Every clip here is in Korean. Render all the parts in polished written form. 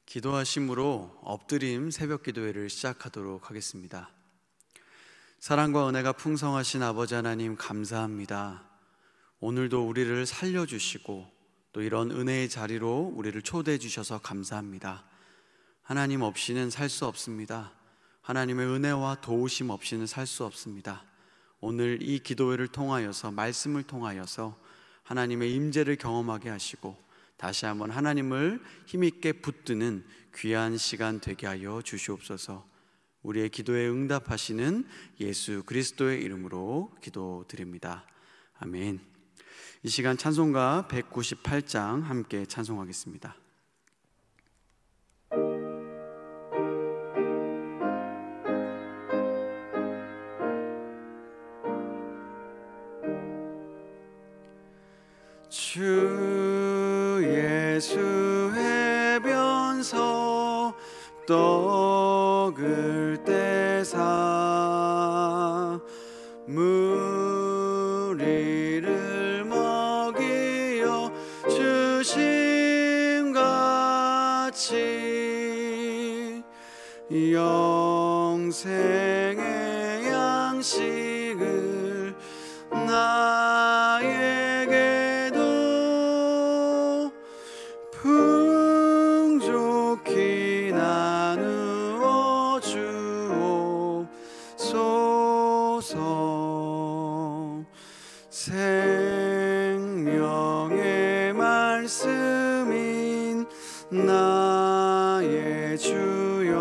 기도하심으로 엎드림 새벽 기도회를 시작하도록 하겠습니다. 사랑과 은혜가 풍성하신 아버지 하나님, 감사합니다. 오늘도 우리를 살려주시고 또 이런 은혜의 자리로 우리를 초대해 주셔서 감사합니다. 하나님 없이는 살 수 없습니다. 하나님의 은혜와 도우심 없이는 살 수 없습니다. 오늘 이 기도회를 통하여서, 말씀을 통하여서 하나님의 임재를 경험하게 하시고 다시 한번 하나님을 힘있게 붙드는 귀한 시간 되게 하여 주시옵소서. 우리의 기도에 응답하시는 예수 그리스도의 이름으로 기도드립니다. 아멘. 이 시간 찬송가 198장 함께 찬송하겠습니다. 주 예수 해변서 떡을 떼사 무리를 먹이어 주심같이 영생의 양식을 나에게도 풍족히 나누어 주옵소서. 생명의 말씀인 나의 주여,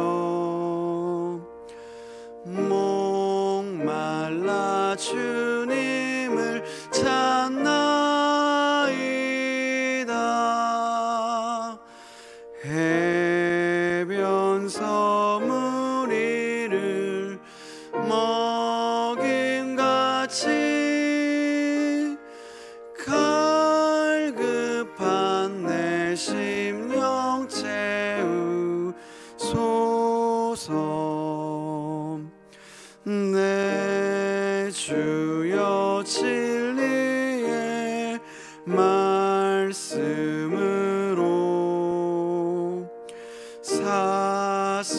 목말라 주님을 찾나이다. 해변서 무리를 먹임같이 갈급한 내 심령 채우소서. 내 주여 진리의 말씀으로 사슬에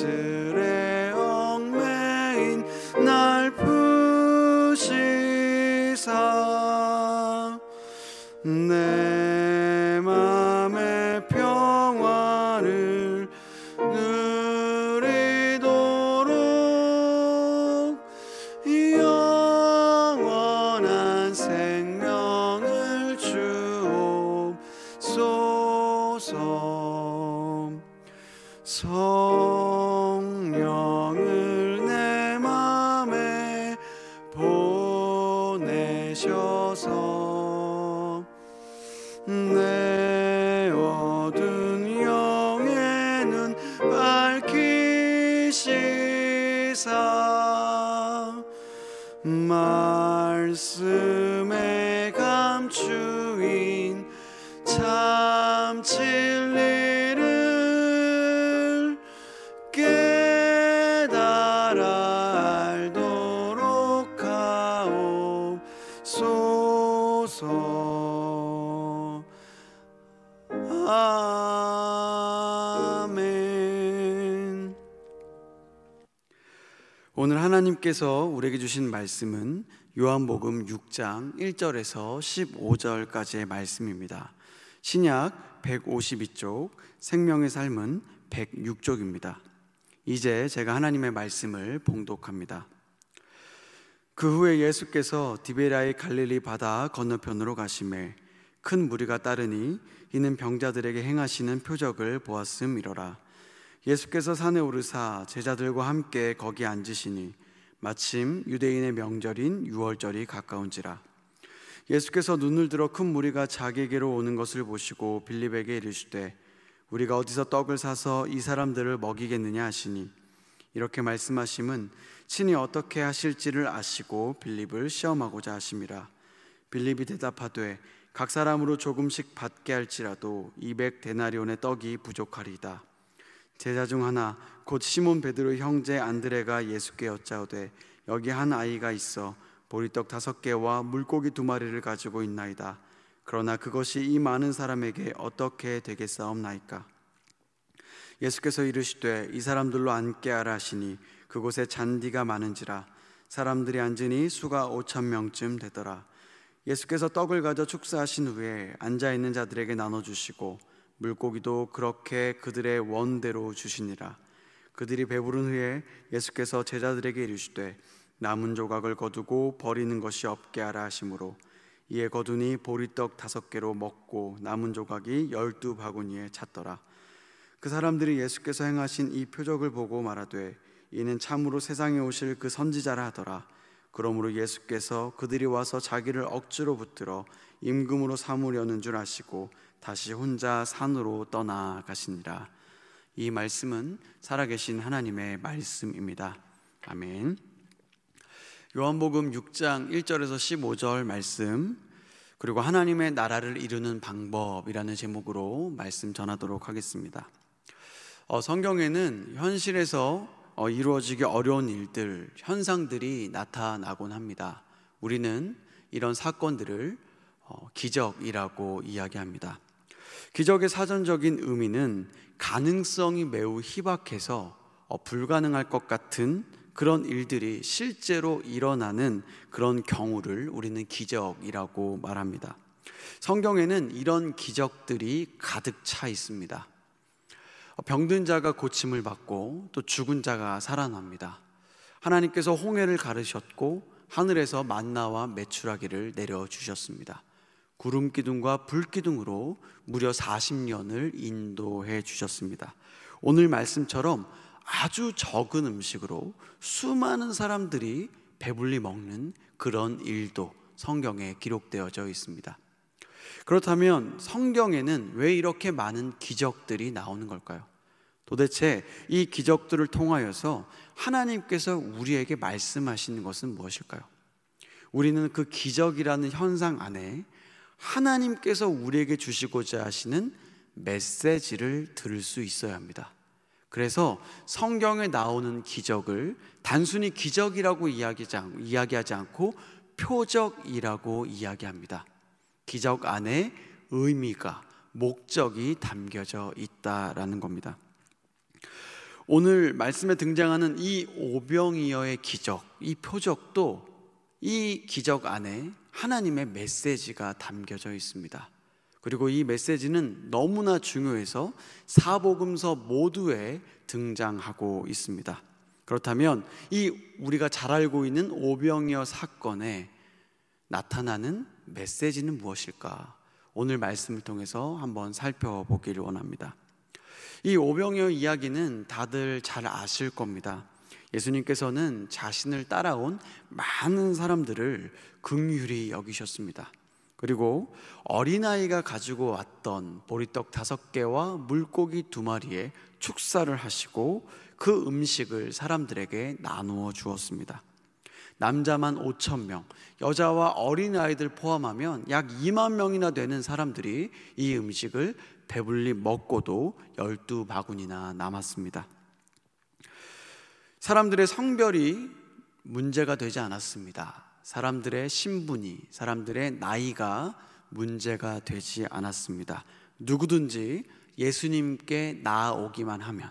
얽매인 날 푸시사 내 맘의 평화를 누리도록 영원한 생명을 주옵소서. 성령을 내 맘에 보내셔서 내 어두운 영에는 밝히시사 말씀에 감추인 참 진리를 깨달아 알도록 하옵소서. 아멘. 오늘 하나님께서 우리에게 주신 말씀은 요한복음 6장 1절에서 15절까지의 말씀입니다. 신약 152쪽, 생명의 삶은 106쪽입니다. 이제 제가 하나님의 말씀을 봉독합니다. 그 후에 예수께서 디베랴의 갈릴리 바다 건너편으로 가시매 큰 무리가 따르니 이는 병자들에게 행하시는 표적을 보았음이로라. 예수께서 산에 오르사 제자들과 함께 거기 앉으시니 마침 유대인의 명절인 유월절이 가까운지라. 예수께서 눈을 들어 큰 무리가 자기에게로 오는 것을 보시고 빌립에게 이르시되 우리가 어디서 떡을 사서 이 사람들을 먹이겠느냐 하시니, 이렇게 말씀하심은 친히 어떻게 하실지를 아시고 빌립을 시험하고자 하심이라. 빌립이 대답하되 각 사람으로 조금씩 받게 할지라도 200데나리온의 떡이 부족하리이다. 제자 중 하나 곧 시몬 베드로의 형제 안드레가 예수께 여짜오되 여기 한 아이가 있어 보리떡 5개와 물고기 2마리를 가지고 있나이다. 그러나 그것이 이 많은 사람에게 어떻게 되겠사옵나이까? 예수께서 이르시되 이 사람들로 앉게 하라 하시니 그곳에 잔디가 많은지라 사람들이 앉으니 수가 5,000명쯤 되더라. 예수께서 떡을 가져 축사하신 후에 앉아있는 자들에게 나눠주시고 물고기도 그렇게 그들의 원대로 주시니라. 그들이 배부른 후에 예수께서 제자들에게 이르시되 남은 조각을 거두고 버리는 것이 없게 하라 하시므로 이에 거두니 보리떡 5개로 먹고 남은 조각이 12바구니에 찼더라. 그 사람들이 예수께서 행하신 이 표적을 보고 말하되 이는 참으로 세상에 오실 그 선지자라 하더라. 그러므로 예수께서 그들이 와서 자기를 억지로 붙들어 임금으로 삼으려는 줄 아시고 다시 혼자 산으로 떠나가시니라. 이 말씀은 살아계신 하나님의 말씀입니다. 아멘. 요한복음 6장 1절에서 15절 말씀, 그리고 하나님의 나라를 이루는 방법이라는 제목으로 말씀 전하도록 하겠습니다. 성경에는 현실에서 이루어지기 어려운 일들, 현상들이 나타나곤 합니다. 우리는 이런 사건들을 기적이라고 이야기합니다. 기적의 사전적인 의미는 가능성이 매우 희박해서 불가능할 것 같은 그런 일들이 실제로 일어나는 그런 경우를 우리는 기적이라고 말합니다. 성경에는 이런 기적들이 가득 차 있습니다. 병든 자가 고침을 받고 또 죽은 자가 살아납니다. 하나님께서 홍해를 가르셨고 하늘에서 만나와 메추라기를 내려주셨습니다. 구름 기둥과 불 기둥으로 무려 40년을 인도해 주셨습니다. 오늘 말씀처럼 아주 적은 음식으로 수많은 사람들이 배불리 먹는 그런 일도 성경에 기록되어져 있습니다. 그렇다면 성경에는 왜 이렇게 많은 기적들이 나오는 걸까요? 도대체 이 기적들을 통하여서 하나님께서 우리에게 말씀하시는 것은 무엇일까요? 우리는 그 기적이라는 현상 안에 하나님께서 우리에게 주시고자 하시는 메시지를 들을 수 있어야 합니다. 그래서 성경에 나오는 기적을 단순히 기적이라고 이야기하지 않고 표적이라고 이야기합니다. 기적 안에 의미가, 목적이 담겨져 있다라는 겁니다. 오늘 말씀에 등장하는 이 오병이어의 기적, 이 표적도 이 기적 안에 하나님의 메시지가 담겨져 있습니다. 그리고 이 메시지는 너무나 중요해서 사복음서 모두에 등장하고 있습니다. 그렇다면 이 우리가 잘 알고 있는 오병이어 사건에 나타나는 메시지는 무엇일까? 오늘 말씀을 통해서 한번 살펴보기를 원합니다. 이 오병이어 이야기는 다들 잘 아실 겁니다. 예수님께서는 자신을 따라온 많은 사람들을 긍휼히 여기셨습니다. 그리고 어린아이가 가지고 왔던 보리떡 5개와 물고기 2마리에 축사를 하시고 그 음식을 사람들에게 나누어 주었습니다. 남자만 5,000명, 여자와 어린아이들 포함하면 약 2만 명이나 되는 사람들이 이 음식을 배불리 먹고도 12바구니나 남았습니다. 사람들의 성별이 문제가 되지 않았습니다. 사람들의 신분이, 사람들의 나이가 문제가 되지 않았습니다. 누구든지 예수님께 나아오기만 하면,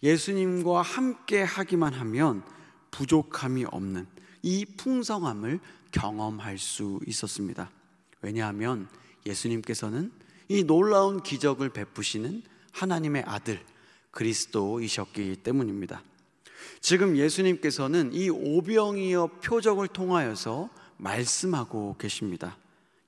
예수님과 함께 하기만 하면 부족함이 없는 이 풍성함을 경험할 수 있었습니다. 왜냐하면 예수님께서는 이 놀라운 기적을 베푸시는 하나님의 아들 그리스도이셨기 때문입니다. 지금 예수님께서는 이 오병이어 표적을 통하여서 말씀하고 계십니다.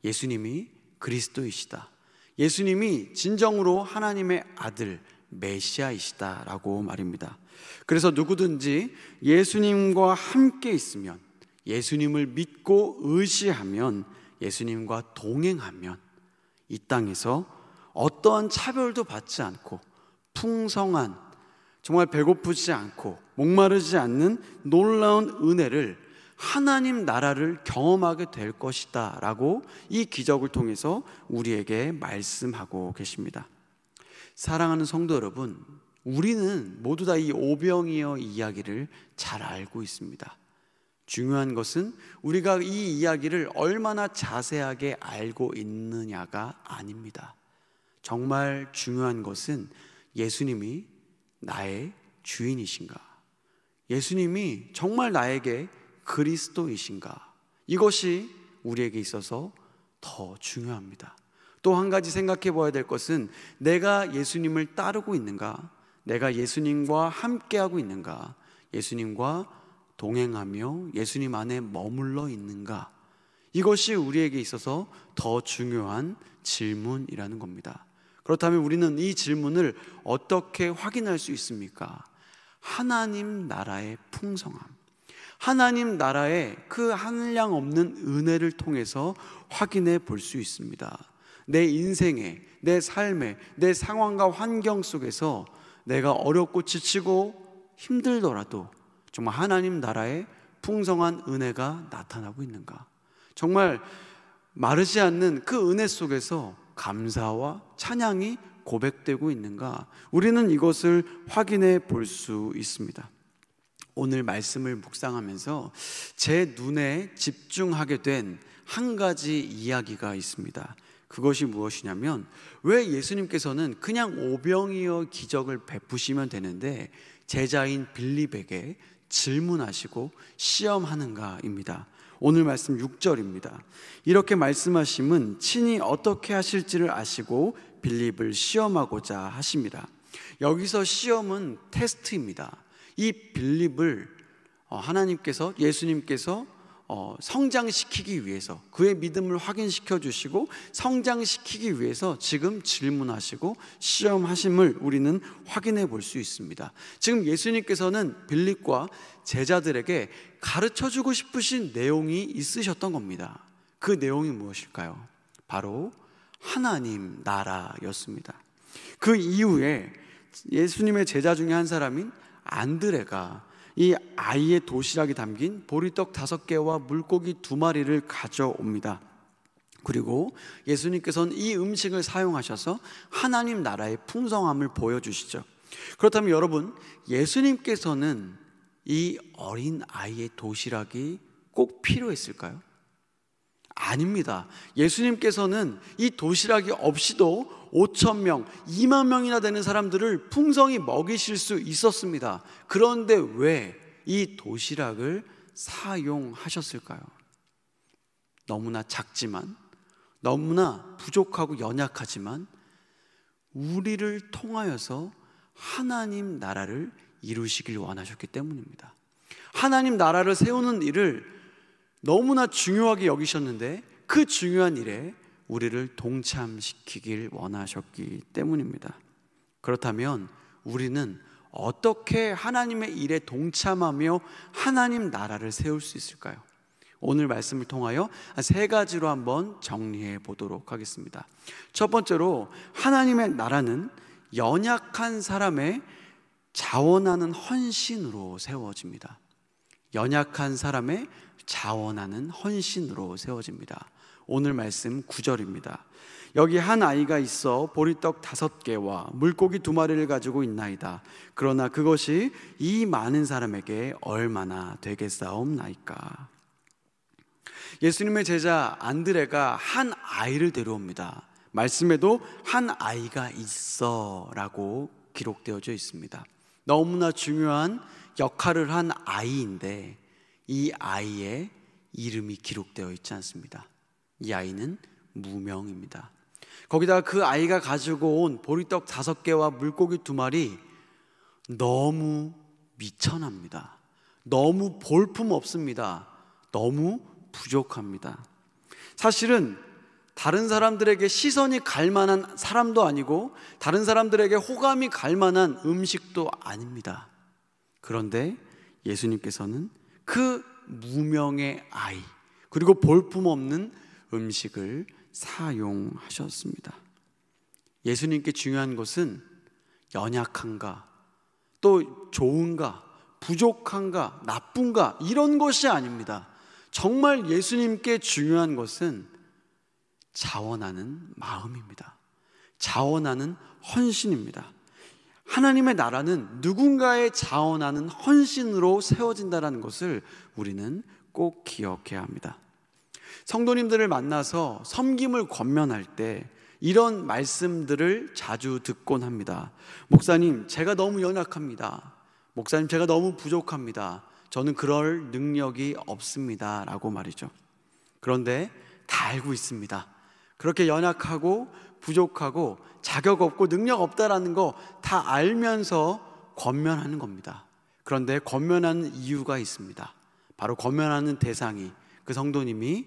예수님이 그리스도이시다. 예수님이 진정으로 하나님의 아들 메시아이시다라고 말입니다. 그래서 누구든지 예수님과 함께 있으면, 예수님을 믿고 의지하면, 예수님과 동행하면 이 땅에서 어떠한 차별도 받지 않고 풍성한, 정말 배고프지 않고 목마르지 않는 놀라운 은혜를, 하나님 나라를 경험하게 될 것이다 라고 이 기적을 통해서 우리에게 말씀하고 계십니다. 사랑하는 성도 여러분, 우리는 모두 다 이 오병이어 이야기를 잘 알고 있습니다. 중요한 것은 우리가 이 이야기를 얼마나 자세하게 알고 있느냐가 아닙니다. 정말 중요한 것은 예수님이 나의 주인이신가? 예수님이 정말 나에게 그리스도이신가? 이것이 우리에게 있어서 더 중요합니다. 또 한 가지 생각해 봐야 될 것은 내가 예수님을 따르고 있는가? 내가 예수님과 함께하고 있는가? 예수님과 동행하며 예수님 안에 머물러 있는가? 이것이 우리에게 있어서 더 중요한 질문이라는 겁니다. 그렇다면 우리는 이 질문을 어떻게 확인할 수 있습니까? 하나님 나라의 풍성함, 하나님 나라의 그 한량 없는 은혜를 통해서 확인해 볼 수 있습니다. 내 인생에, 내 삶에, 내 상황과 환경 속에서 내가 어렵고 지치고 힘들더라도 정말 하나님 나라의 풍성한 은혜가 나타나고 있는가? 정말 마르지 않는 그 은혜 속에서 감사와 찬양이 고백되고 있는가? 우리는 이것을 확인해 볼 수 있습니다. 오늘 말씀을 묵상하면서 제 눈에 집중하게 된 한 가지 이야기가 있습니다. 그것이 무엇이냐면, 왜 예수님께서는 그냥 오병이어 기적을 베푸시면 되는데 제자인 빌립에게 질문하시고 시험하는가입니다. 오늘 말씀 6절입니다. 이렇게 말씀하심은 친히 어떻게 하실지를 아시고 빌립을 시험하고자 하십니다. 여기서 시험은 테스트입니다. 이 빌립을 하나님께서, 예수님께서 성장시키기 위해서, 그의 믿음을 확인시켜 주시고 성장시키기 위해서 지금 질문하시고 시험하심을 우리는 확인해 볼 수 있습니다. 지금 예수님께서는 빌립과 제자들에게 가르쳐 주고 싶으신 내용이 있으셨던 겁니다. 그 내용이 무엇일까요? 바로 하나님 나라였습니다. 그 이후에 예수님의 제자 중에 한 사람인 안드레가 이 아이의 도시락이 담긴 보리떡 5개와 물고기 2마리를 가져옵니다. 그리고 예수님께서는 이 음식을 사용하셔서 하나님 나라의 풍성함을 보여주시죠. 그렇다면 여러분, 예수님께서는 이 어린 아이의 도시락이 꼭 필요했을까요? 아닙니다. 예수님께서는 이 도시락이 없이도 5,000명, 2만 명이나 되는 사람들을 풍성히 먹이실 수 있었습니다. 그런데 왜 이 도시락을 사용하셨을까요? 너무나 작지만, 너무나 부족하고 연약하지만 우리를 통하여서 하나님 나라를 이루시길 원하셨기 때문입니다. 하나님 나라를 세우는 일을 너무나 중요하게 여기셨는데 그 중요한 일에 우리를 동참시키길 원하셨기 때문입니다. 그렇다면 우리는 어떻게 하나님의 일에 동참하며 하나님 나라를 세울 수 있을까요? 오늘 말씀을 통하여 3가지로 한번 정리해 보도록 하겠습니다. 첫 번째로, 하나님의 나라는 연약한 사람의 자원하는 헌신으로 세워집니다. 연약한 사람의 자원하는 헌신으로 세워집니다. 오늘 말씀 9절입니다. 여기 한 아이가 있어 보리떡 5개와 물고기 2마리를 가지고 있나이다. 그러나 그것이 이 많은 사람에게 얼마나 되겠사옵나이까. 예수님의 제자 안드레가 한 아이를 데려옵니다. 말씀에도 한 아이가 있어 라고 기록되어져 있습니다. 너무나 중요한 역할을 한 아이인데 이 아이의 이름이 기록되어 있지 않습니다. 이 아이는 무명입니다. 거기다가 그 아이가 가지고 온 보리떡 5개와 물고기 2마리 너무 미천합니다. 너무 볼품없습니다. 너무 부족합니다. 사실은 다른 사람들에게 시선이 갈 만한 사람도 아니고 다른 사람들에게 호감이 갈 만한 음식도 아닙니다. 그런데 예수님께서는 그 무명의 아이, 그리고 볼품없는 음식을 사용하셨습니다. 예수님께 중요한 것은 연약한가, 또 좋은가, 부족한가, 나쁜가, 이런 것이 아닙니다. 정말 예수님께 중요한 것은 자원하는 마음입니다. 자원하는 헌신입니다. 하나님의 나라는 누군가의 자원하는 헌신으로 세워진다는 것을 우리는 꼭 기억해야 합니다. 성도님들을 만나서 섬김을 권면할 때 이런 말씀들을 자주 듣곤 합니다. 목사님, 제가 너무 연약합니다. 목사님, 제가 너무 부족합니다. 저는 그럴 능력이 없습니다 라고 말이죠. 그런데 다 알고 있습니다. 그렇게 연약하고 부족하고 자격 없고 능력 없다라는 거 다 알면서 권면하는 겁니다. 그런데 권면하는 이유가 있습니다. 바로 권면하는 대상이, 그 성도님이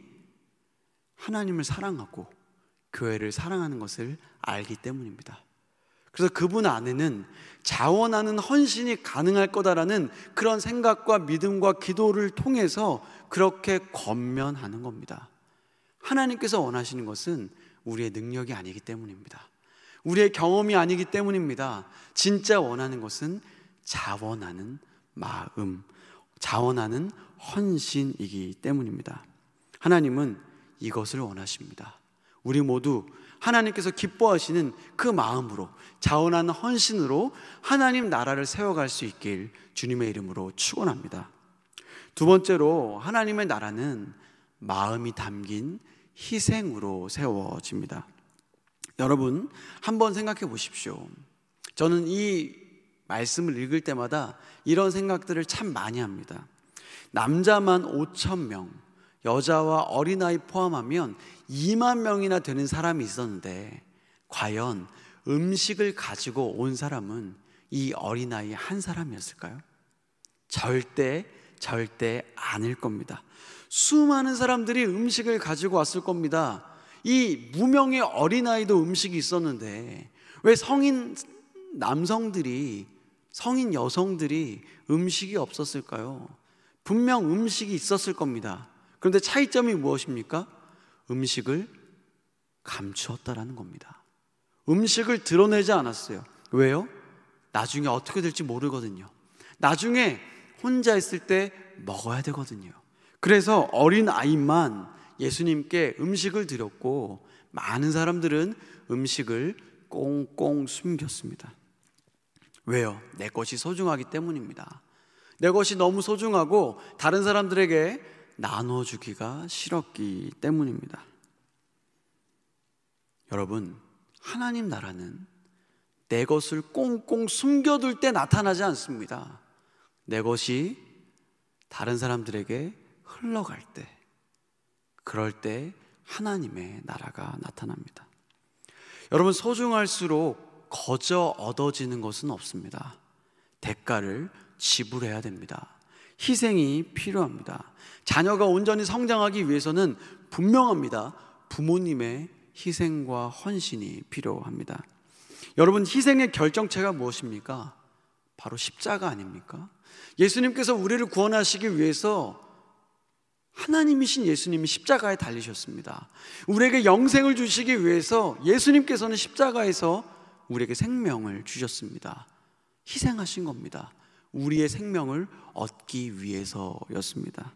하나님을 사랑하고 교회를 사랑하는 것을 알기 때문입니다. 그래서 그분 안에는 자원하는 헌신이 가능할 거다라는 그런 생각과 믿음과 기도를 통해서 그렇게 권면하는 겁니다. 하나님께서 원하시는 것은 우리의 능력이 아니기 때문입니다. 우리의 경험이 아니기 때문입니다. 진짜 원하는 것은 자원하는 마음, 자원하는 헌신이기 때문입니다. 하나님은 이것을 원하십니다. 우리 모두 하나님께서 기뻐하시는 그 마음으로, 자원하는 헌신으로 하나님 나라를 세워갈 수 있길 주님의 이름으로 축원합니다. 두 번째로, 하나님의 나라는 마음이 담긴 희생으로 세워집니다. 여러분, 한번 생각해 보십시오. 저는 이 말씀을 읽을 때마다 이런 생각들을 참 많이 합니다. 남자만 5,000명, 여자와 어린아이 포함하면 2만 명이나 되는 사람이 있었는데, 과연 음식을 가지고 온 사람은 이 어린아이 한 사람이었을까요? 절대 아닐 겁니다. 수많은 사람들이 음식을 가지고 왔을 겁니다. 이 무명의 어린아이도 음식이 있었는데 왜 성인 남성들이, 성인 여성들이 음식이 없었을까요? 분명 음식이 있었을 겁니다. 그런데 차이점이 무엇입니까? 음식을 감추었다라는 겁니다. 음식을 드러내지 않았어요. 왜요? 나중에 어떻게 될지 모르거든요. 나중에 혼자 있을 때 먹어야 되거든요. 그래서 어린 아이만 예수님께 음식을 드렸고, 많은 사람들은 음식을 꽁꽁 숨겼습니다. 왜요? 내 것이 소중하기 때문입니다. 내 것이 너무 소중하고 다른 사람들에게 나눠주기가 싫었기 때문입니다. 여러분, 하나님 나라는 내 것을 꽁꽁 숨겨둘 때 나타나지 않습니다. 내 것이 다른 사람들에게 흘러갈 때, 그럴 때 하나님의 나라가 나타납니다. 여러분, 소중할수록 거저 얻어지는 것은 없습니다. 대가를 지불해야 됩니다. 희생이 필요합니다. 자녀가 온전히 성장하기 위해서는 분명합니다. 부모님의 희생과 헌신이 필요합니다. 여러분, 희생의 결정체가 무엇입니까? 바로 십자가 아닙니까? 예수님께서 우리를 구원하시기 위해서 하나님이신 예수님이 십자가에 달리셨습니다. 우리에게 영생을 주시기 위해서 예수님께서는 십자가에서 우리에게 생명을 주셨습니다. 희생하신 겁니다. 우리의 생명을 얻기 위해서였습니다.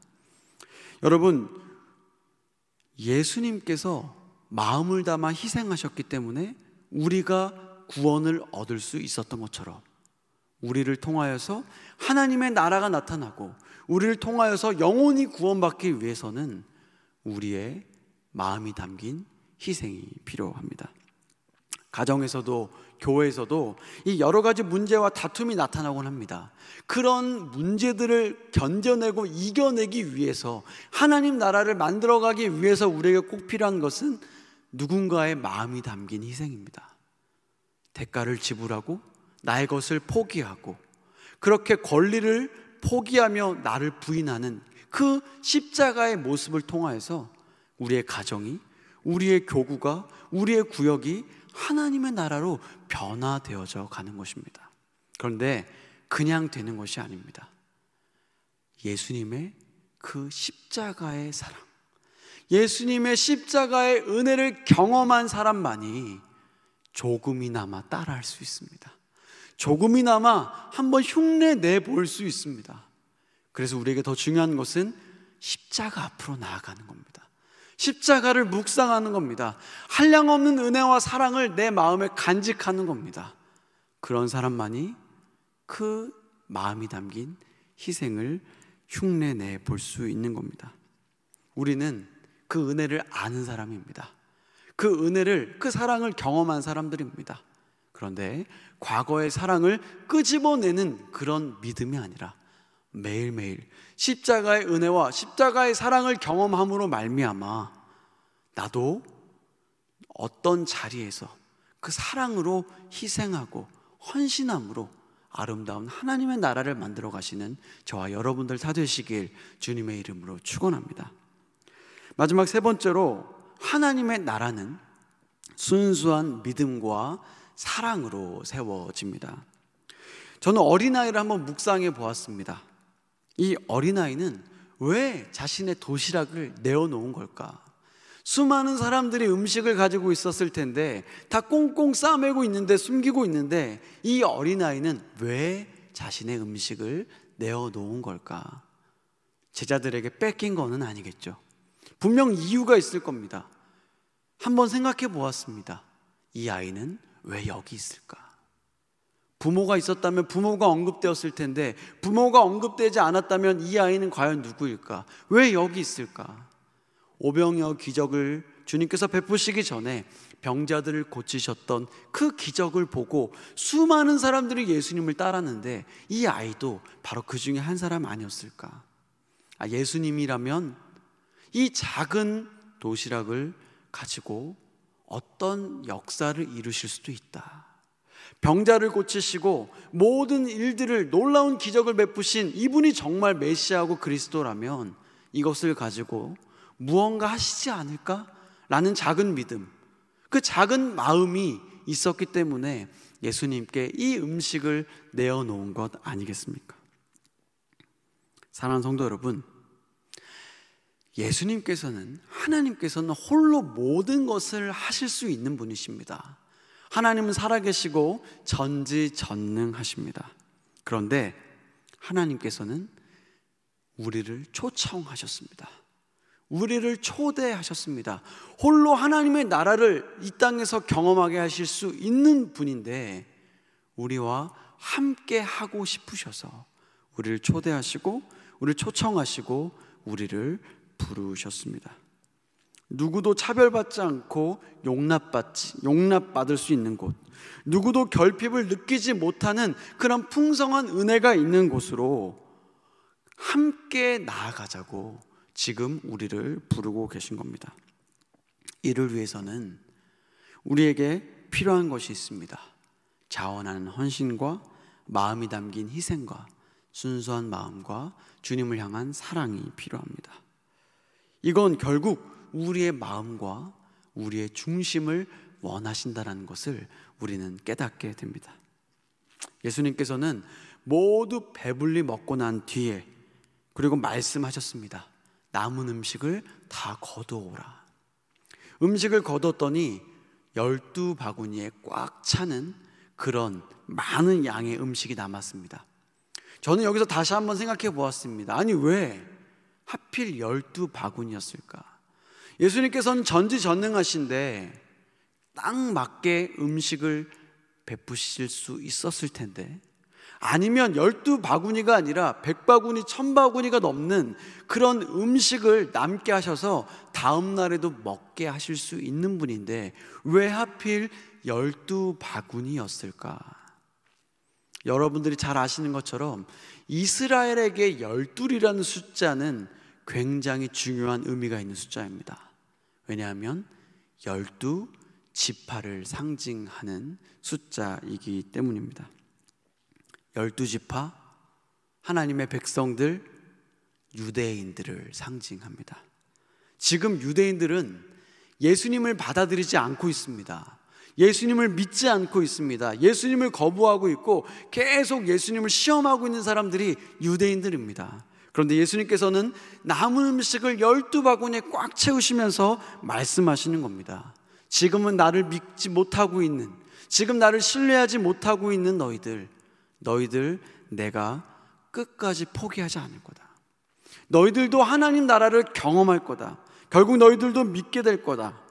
여러분, 예수님께서 마음을 담아 희생하셨기 때문에 우리가 구원을 얻을 수 있었던 것처럼, 우리를 통하여서 하나님의 나라가 나타나고 우리를 통하여서 영혼이 구원받기 위해서는 우리의 마음이 담긴 희생이 필요합니다. 가정에서도 교회에서도 이 여러 가지 문제와 다툼이 나타나곤 합니다. 그런 문제들을 견뎌내고 이겨내기 위해서, 하나님 나라를 만들어가기 위해서 우리에게 꼭 필요한 것은 누군가의 마음이 담긴 희생입니다. 대가를 지불하고 나의 것을 포기하고, 그렇게 권리를 포기하며 나를 부인하는 그 십자가의 모습을 통하여서 우리의 가정이, 우리의 교구가, 우리의 구역이 하나님의 나라로 변화되어져 가는 것입니다. 그런데 그냥 되는 것이 아닙니다. 예수님의 그 십자가의 사랑, 예수님의 십자가의 은혜를 경험한 사람만이 조금이나마 따라할 수 있습니다. 조금이나마 한번 흉내 내볼 수 있습니다. 그래서 우리에게 더 중요한 것은 십자가 앞으로 나아가는 겁니다. 십자가를 묵상하는 겁니다. 한량없는 은혜와 사랑을 내 마음에 간직하는 겁니다. 그런 사람만이 그 마음이 담긴 희생을 흉내내 볼 수 있는 겁니다. 우리는 그 은혜를 아는 사람입니다. 그 은혜를, 그 사랑을 경험한 사람들입니다. 그런데 과거의 사랑을 끄집어내는 그런 믿음이 아니라 매일매일 십자가의 은혜와 십자가의 사랑을 경험함으로 말미암아 나도 어떤 자리에서 그 사랑으로 희생하고 헌신함으로 아름다운 하나님의 나라를 만들어 가시는 저와 여러분들 다 되시길 주님의 이름으로 축원합니다. 마지막 세 번째로, 하나님의 나라는 순수한 믿음과 사랑으로 세워집니다. 저는 어린아이를 한번 묵상해 보았습니다. 이 어린아이는 왜 자신의 도시락을 내어놓은 걸까? 수많은 사람들이 음식을 가지고 있었을 텐데 다 꽁꽁 싸매고 있는데, 숨기고 있는데, 이 어린아이는 왜 자신의 음식을 내어놓은 걸까? 제자들에게 뺏긴 거는 아니겠죠. 분명 이유가 있을 겁니다. 한번 생각해 보았습니다. 이 아이는 왜 여기 있을까? 부모가 있었다면 부모가 언급되었을 텐데 부모가 언급되지 않았다면 이 아이는 과연 누구일까? 왜 여기 있을까? 오병이어 기적을 주님께서 베푸시기 전에 병자들을 고치셨던 그 기적을 보고 수많은 사람들이 예수님을 따랐는데 이 아이도 바로 그 중에 한 사람 아니었을까? 예수님이라면 이 작은 도시락을 가지고 어떤 역사를 이루실 수도 있다. 병자를 고치시고 모든 일들을, 놀라운 기적을 베푸신 이분이 정말 메시아고 그리스도라면 이것을 가지고 무언가 하시지 않을까라는 작은 믿음, 그 작은 마음이 있었기 때문에 예수님께 이 음식을 내어놓은 것 아니겠습니까? 사랑하는 성도 여러분, 예수님께서는, 하나님께서는 홀로 모든 것을 하실 수 있는 분이십니다. 하나님은 살아계시고 전지전능하십니다. 그런데 하나님께서는 우리를 초청하셨습니다. 우리를 초대하셨습니다. 홀로 하나님의 나라를 이 땅에서 경험하게 하실 수 있는 분인데 우리와 함께 하고 싶으셔서 우리를 초대하시고 우리를 초청하시고 우리를 부르셨습니다. 누구도 차별받지 않고 용납받을 수 있는 곳, 누구도 결핍을 느끼지 못하는 그런 풍성한 은혜가 있는 곳으로 함께 나아가자고 지금 우리를 부르고 계신 겁니다. 이를 위해서는 우리에게 필요한 것이 있습니다. 자원하는 헌신과 마음이 담긴 희생과 순수한 마음과 주님을 향한 사랑이 필요합니다. 이건 결국 우리의 마음과 우리의 중심을 원하신다는 것을 우리는 깨닫게 됩니다. 예수님께서는 모두 배불리 먹고 난 뒤에 그리고 말씀하셨습니다. 남은 음식을 다 거두어오라. 음식을 거뒀더니 12바구니에 꽉 차는 그런 많은 양의 음식이 남았습니다. 저는 여기서 다시 한번 생각해 보았습니다. 아니 왜 하필 12바구니였을까? 예수님께서는 전지전능하신데 딱 맞게 음식을 베푸실 수 있었을 텐데, 아니면 12바구니가 아니라 100바구니, 1000바구니가 넘는 그런 음식을 남게 하셔서 다음 날에도 먹게 하실 수 있는 분인데 왜 하필 12바구니였을까? 여러분들이 잘 아시는 것처럼 이스라엘에게 12이라는 숫자는 굉장히 중요한 의미가 있는 숫자입니다. 왜냐하면 12지파를 상징하는 숫자이기 때문입니다. 12지파, 하나님의 백성들, 유대인들을 상징합니다. 지금 유대인들은 예수님을 받아들이지 않고 있습니다. 예수님을 믿지 않고 있습니다. 예수님을 거부하고 있고 계속 예수님을 시험하고 있는 사람들이 유대인들입니다. 그런데 예수님께서는 남은 음식을 12바구니에 꽉 채우시면서 말씀하시는 겁니다. 지금은 나를 믿지 못하고 있는, 지금 나를 신뢰하지 못하고 있는 너희들 내가 끝까지 포기하지 않을 거다. 너희들도 하나님 나라를 경험할 거다. 결국 너희들도 믿게 될 거다.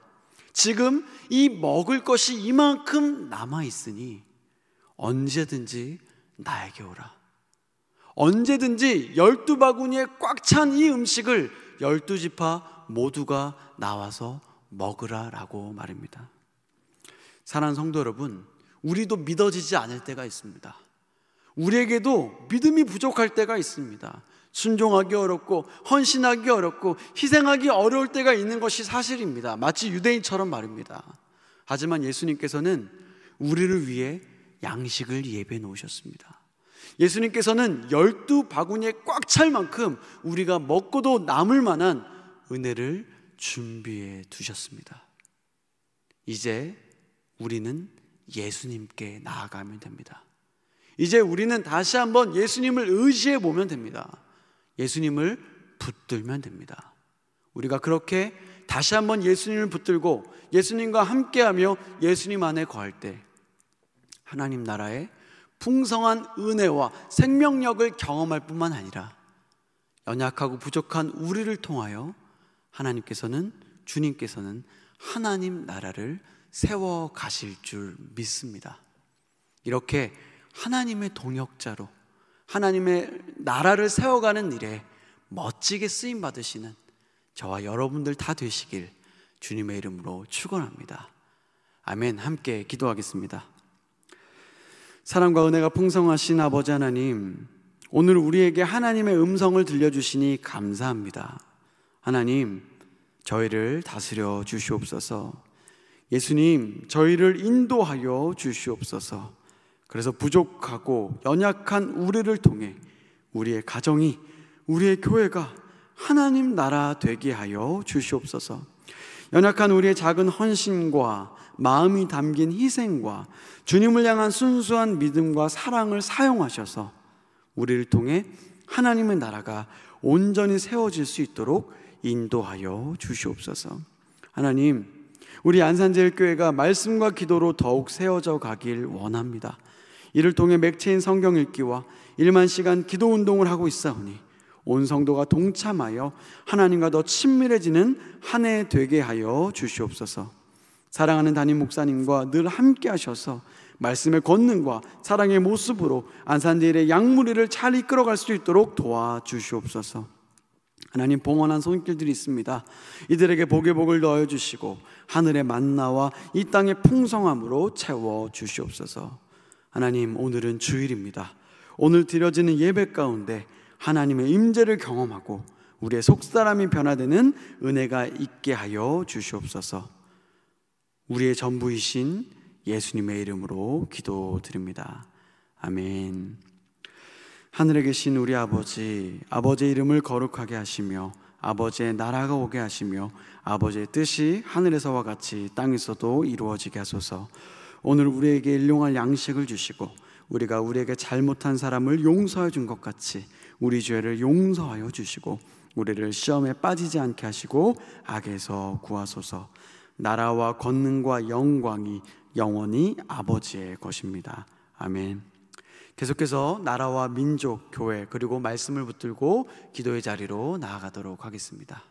지금 이 먹을 것이 이만큼 남아있으니 언제든지 나에게 오라. 언제든지 12바구니에 꽉 찬 이 음식을 12지파 모두가 나와서 먹으라라고 말입니다. 사랑하는 성도 여러분, 우리도 믿어지지 않을 때가 있습니다. 우리에게도 믿음이 부족할 때가 있습니다. 순종하기 어렵고 헌신하기 어렵고 희생하기 어려울 때가 있는 것이 사실입니다. 마치 유대인처럼 말입니다. 하지만 예수님께서는 우리를 위해 양식을 예배해 놓으셨습니다. 예수님께서는 12바구니에 꽉 찰 만큼 우리가 먹고도 남을 만한 은혜를 준비해 두셨습니다. 이제 우리는 예수님께 나아가면 됩니다. 이제 우리는 다시 한번 예수님을 의지해 보면 됩니다. 예수님을 붙들면 됩니다. 우리가 그렇게 다시 한번 예수님을 붙들고 예수님과 함께하며 예수님 안에 거할 때 하나님 나라의 풍성한 은혜와 생명력을 경험할 뿐만 아니라 연약하고 부족한 우리를 통하여 주님께서는 하나님 나라를 세워 가실 줄 믿습니다. 이렇게 하나님의 동역자로 하나님의 나라를 세워가는 일에 멋지게 쓰임 받으시는 저와 여러분들 다 되시길 주님의 이름으로 축원합니다. 아멘. 함께 기도하겠습니다. 사랑과 은혜가 풍성하신 아버지 하나님, 오늘 우리에게 하나님의 음성을 들려주시니 감사합니다. 하나님, 저희를 다스려 주시옵소서. 예수님, 저희를 인도하여 주시옵소서. 그래서 부족하고 연약한 우리를 통해 우리의 가정이, 우리의 교회가 하나님 나라 되게 하여 주시옵소서. 연약한 우리의 작은 헌신과 마음이 담긴 희생과 주님을 향한 순수한 믿음과 사랑을 사용하셔서 우리를 통해 하나님의 나라가 온전히 세워질 수 있도록 인도하여 주시옵소서. 하나님, 우리 안산제일교회가 말씀과 기도로 더욱 세워져 가길 원합니다. 이를 통해 맥체인 성경 읽기와 1만 시간 기도 운동을 하고 있사오니 온 성도가 동참하여 하나님과 더 친밀해지는 한 해 되게 하여 주시옵소서. 사랑하는 담임 목사님과 늘 함께 하셔서 말씀의 권능과 사랑의 모습으로 안산제일의 양무리를 잘 이끌어갈 수 있도록 도와주시옵소서. 하나님, 봉헌한 손길들이 있습니다. 이들에게 복의 복을 넣어주시고 하늘의 만나와 이 땅의 풍성함으로 채워주시옵소서. 하나님, 오늘은 주일입니다. 오늘 드려지는 예배 가운데 하나님의 임재를 경험하고 우리의 속사람이 변화되는 은혜가 있게 하여 주시옵소서. 우리의 전부이신 예수님의 이름으로 기도드립니다. 아멘. 하늘에 계신 우리 아버지, 아버지의 이름을 거룩하게 하시며 아버지의 나라가 오게 하시며 아버지의 뜻이 하늘에서와 같이 땅에서도 이루어지게 하소서. 오늘 우리에게 일용할 양식을 주시고 우리가 우리에게 잘못한 사람을 용서해 준 것 같이 우리 죄를 용서하여 주시고 우리를 시험에 빠지지 않게 하시고 악에서 구하소서. 나라와 권능과 영광이 영원히 아버지의 것입니다. 아멘. 계속해서 나라와 민족, 교회 그리고 말씀을 붙들고 기도의 자리로 나아가도록 하겠습니다.